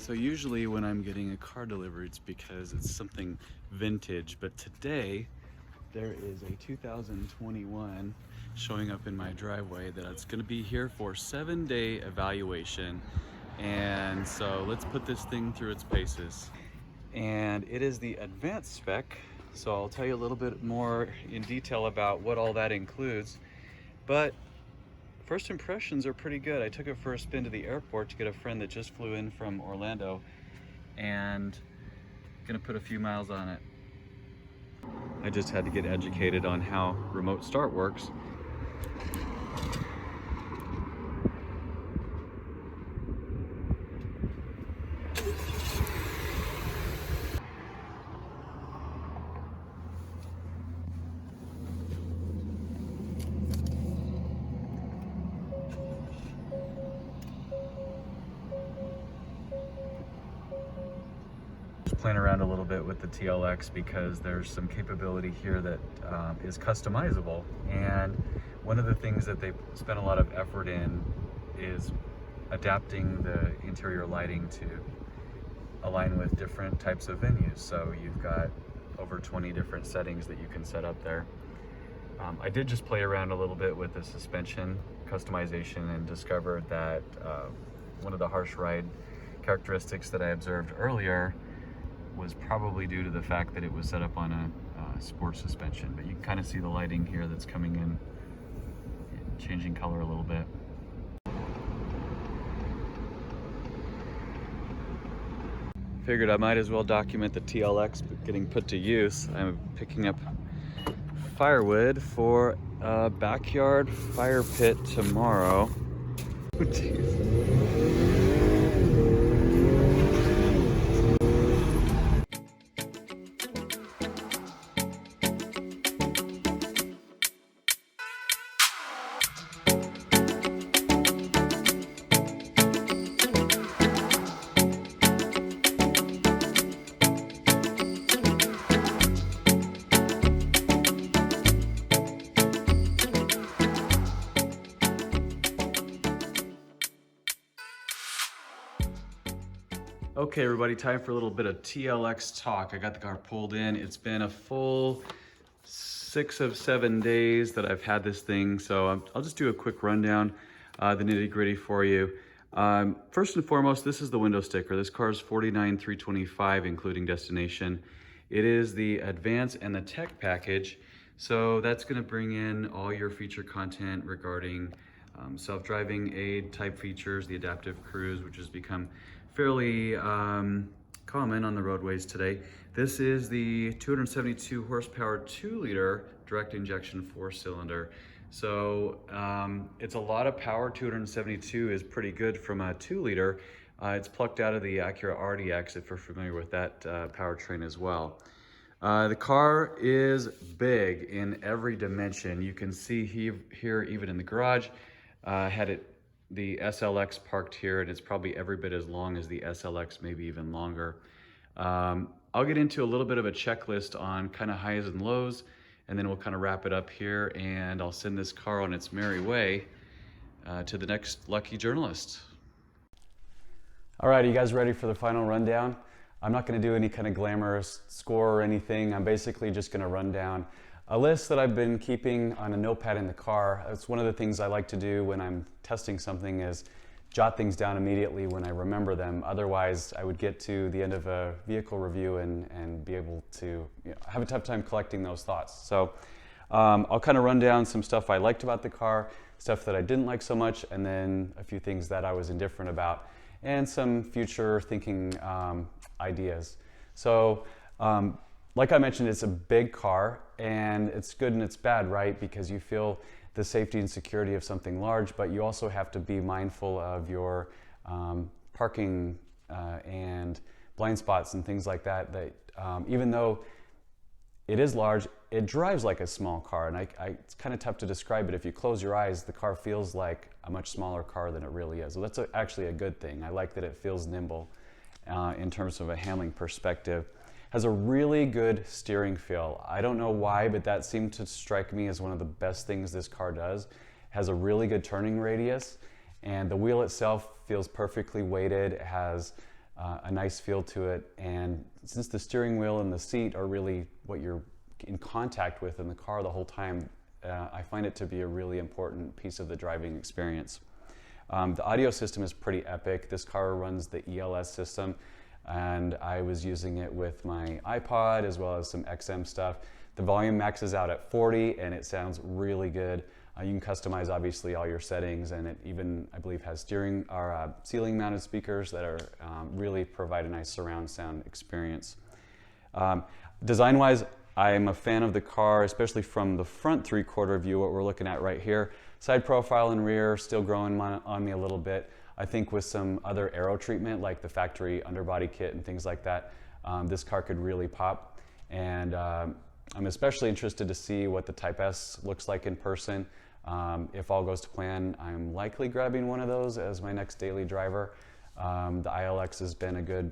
So usually when I'm getting a car delivered, it's because it's something vintage, but today there is a 2021 showing up in my driveway that it's gonna be here for 7-day evaluation. And so let's put this thing through its paces. And it is the advanced spec, so I'll tell you a little bit more in detail about what all that includes. But first impressions are pretty good. I took it for a spin to the airport to get a friend that just flew in from Orlando, and gonna put a few miles on it. I just had to get educated on how remote start works. Playing around a little bit with the TLX because there's some capability here that is customizable, and one of the things that they spent a lot of effort in is adapting the interior lighting to align with different types of venues. So you've got over 20 different settings that you can set up there. I did just play around a little bit with the suspension customization and discovered that one of the harsh ride characteristics that I observed earlier was probably due to the fact that it was set up on a sport suspension. But you can kind of see the lighting here that's coming in, changing color a little bit. Figured I might as well document the TLX getting put to use. I'm picking up firewood for a backyard fire pit tomorrow. Okay, everybody, time for a little bit of TLX talk. I got the car pulled in. It's been a full 6 of 7 days that I've had this thing, so I'll just do a quick rundown, the nitty-gritty for you. First and foremost, this is the window sticker. This car is $49,325, including destination. It is the Advance and the Tech package, so that's going to bring in all your feature content regarding self-driving aid type features, the adaptive cruise, which has become fairly common on the roadways today. This is the 272 horsepower 2-liter direct injection 4-cylinder. So it's a lot of power. 272 is pretty good from a 2-liter. It's plucked out of the Acura RDX, if you're familiar with that powertrain as well. The car is big in every dimension. You can see here, even in the garage, had the SLX parked here, and it's probably every bit as long as the SLX, maybe even longer. I'll get into a little bit of a checklist on kind of highs and lows, and then we'll kind of wrap it up here, and I'll send this car on its merry way to the next lucky journalist. All right, are you guys ready for the final rundown? I'm not going to do any kind of glamorous score or anything. I'm basically just going to run down a list that I've been keeping on a notepad in the car. It's one of the things I like to do when I'm testing something, is jot things down immediately when I remember them. Otherwise, I would get to the end of a vehicle review and be able to have a tough time collecting those thoughts. So I'll kind of run down some stuff I liked about the car, stuff that I didn't like so much, and then a few things that I was indifferent about, and some future thinking ideas. So like I mentioned, it's a big car, and it's good and it's bad, right? Because you feel the safety and security of something large, but you also have to be mindful of your parking and blind spots and things like that. Even though it is large, it drives like a small car, and it's kind of tough to describe it. If you close your eyes, the car feels like a much smaller car than it really is. So that's actually a good thing. I like that it feels nimble in terms of a handling perspective. Has a really good steering feel. I don't know why, but that seemed to strike me as one of the best things this car does. Has a really good turning radius, and the wheel itself feels perfectly weighted. It has a nice feel to it. And since the steering wheel and the seat are really what you're in contact with in the car the whole time, I find it to be a really important piece of the driving experience. The audio system is pretty epic. This car runs the ELS system, and I was using it with my iPod as well as some XM stuff. The volume maxes out at 40 and it sounds really good. You can customize obviously all your settings, and it even, I believe, has ceiling mounted speakers that are really provide a nice surround sound experience. Design wise, I'm a fan of the car, especially from the front 3/4 view, what we're looking at right here. Side profile and rear still growing on me a little bit. I think with some other aero treatment like the factory underbody kit and things like that, this car could really pop. And I'm especially interested to see what the Type S looks like in person. If all goes to plan, I'm likely grabbing one of those as my next daily driver. The ILX has been a good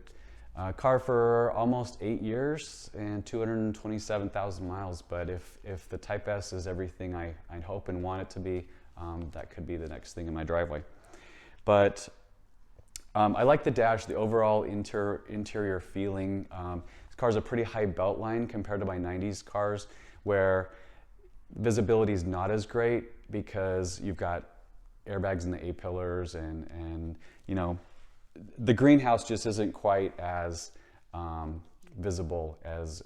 car for almost 8 years and 227,000 miles, but if the Type S is everything I'd hope and want it to be, that could be the next thing in my driveway. But I like the dash, the overall interior feeling. This car's a pretty high belt line compared to my 90s cars, where visibility is not as great because you've got airbags in the A-pillars, and you know, the greenhouse just isn't quite as visible as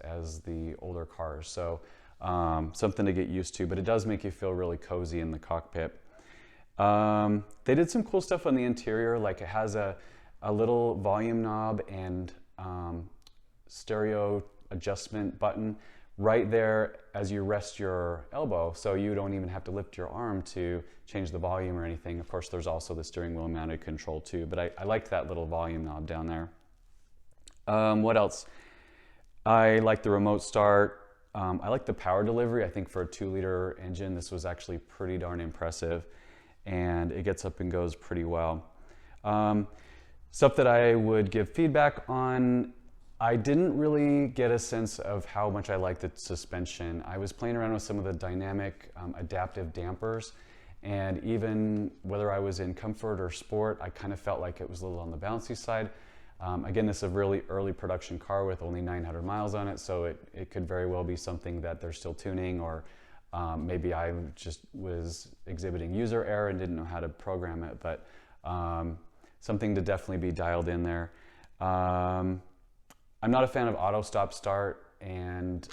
the older cars. So something to get used to, but it does make you feel really cozy in the cockpit. They did some cool stuff on the interior, like it has a little volume knob and stereo adjustment button right there as you rest your elbow, so you don't even have to lift your arm to change the volume or anything. Of course, there's also the steering wheel mounted control too, but I liked that little volume knob down there. What else? I like the remote start. I like the power delivery. I think for a 2-liter engine, this was actually pretty darn impressive, and it gets up and goes pretty well. Stuff that I would give feedback on, I didn't really get a sense of how much I liked the suspension. I was playing around with some of the dynamic adaptive dampers, and even whether I was in comfort or sport, I kind of felt like it was a little on the bouncy side. Again, this is a really early production car with only 900 miles on it, so it could very well be something that they're still tuning, or maybe I just was exhibiting user error and didn't know how to program it, but something to definitely be dialed in there. I'm not a fan of auto stop start, and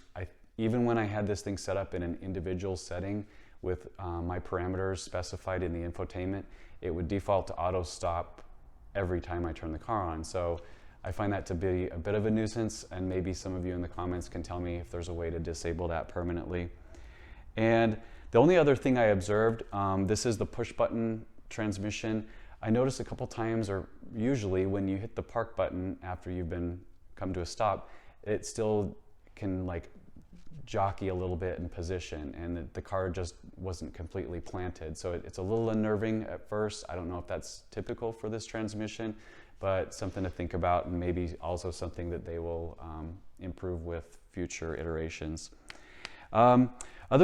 even when I had this thing set up in an individual setting with my parameters specified in the infotainment, it would default to auto stop every time I turn the car on. So I find that to be a bit of a nuisance, and maybe some of you in the comments can tell me if there's a way to disable that permanently. And the only other thing I observed, this is the push button transmission. I noticed a couple times, or usually when you hit the park button after you've come to a stop, it still can like jockey a little bit in position, and the car just wasn't completely planted. So it's a little unnerving at first. I don't know if that's typical for this transmission, but something to think about, and maybe also something that they will improve with future iterations. Other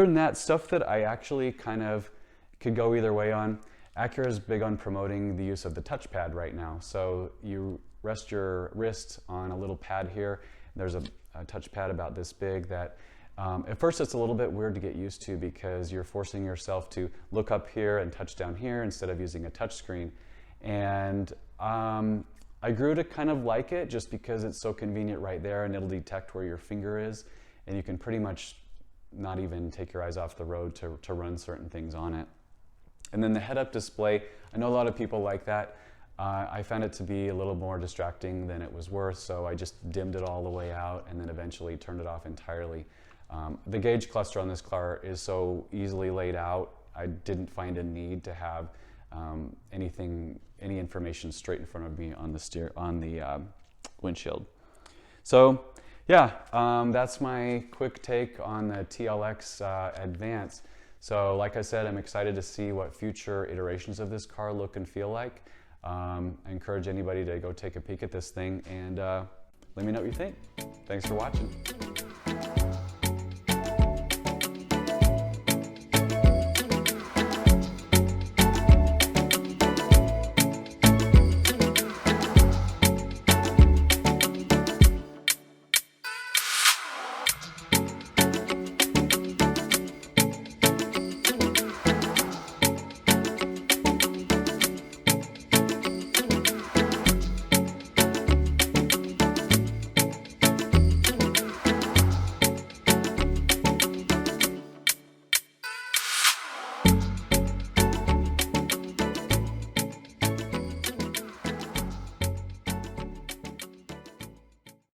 than that, stuff that I actually kind of could go either way on. Acura is big on promoting the use of the touchpad right now. So you rest your wrist on a little pad here. There's a touchpad about this big that at first it's a little bit weird to get used to, because you're forcing yourself to look up here and touch down here instead of using a touch screen. And I grew to kind of like it just because it's so convenient right there, and it'll detect where your finger is, and you can pretty much not even take your eyes off the road to run certain things on it. And then the head-up display, I know a lot of people like that. I found it to be a little more distracting than it was worth, so I just dimmed it all the way out and then eventually turned it off entirely. The gauge cluster on this car is so easily laid out, I didn't find a need to have any information straight in front of me on the windshield. So yeah, that's my quick take on the TLX Advance. So like I said, I'm excited to see what future iterations of this car look and feel like. I encourage anybody to go take a peek at this thing, and let me know what you think. Thanks for watching.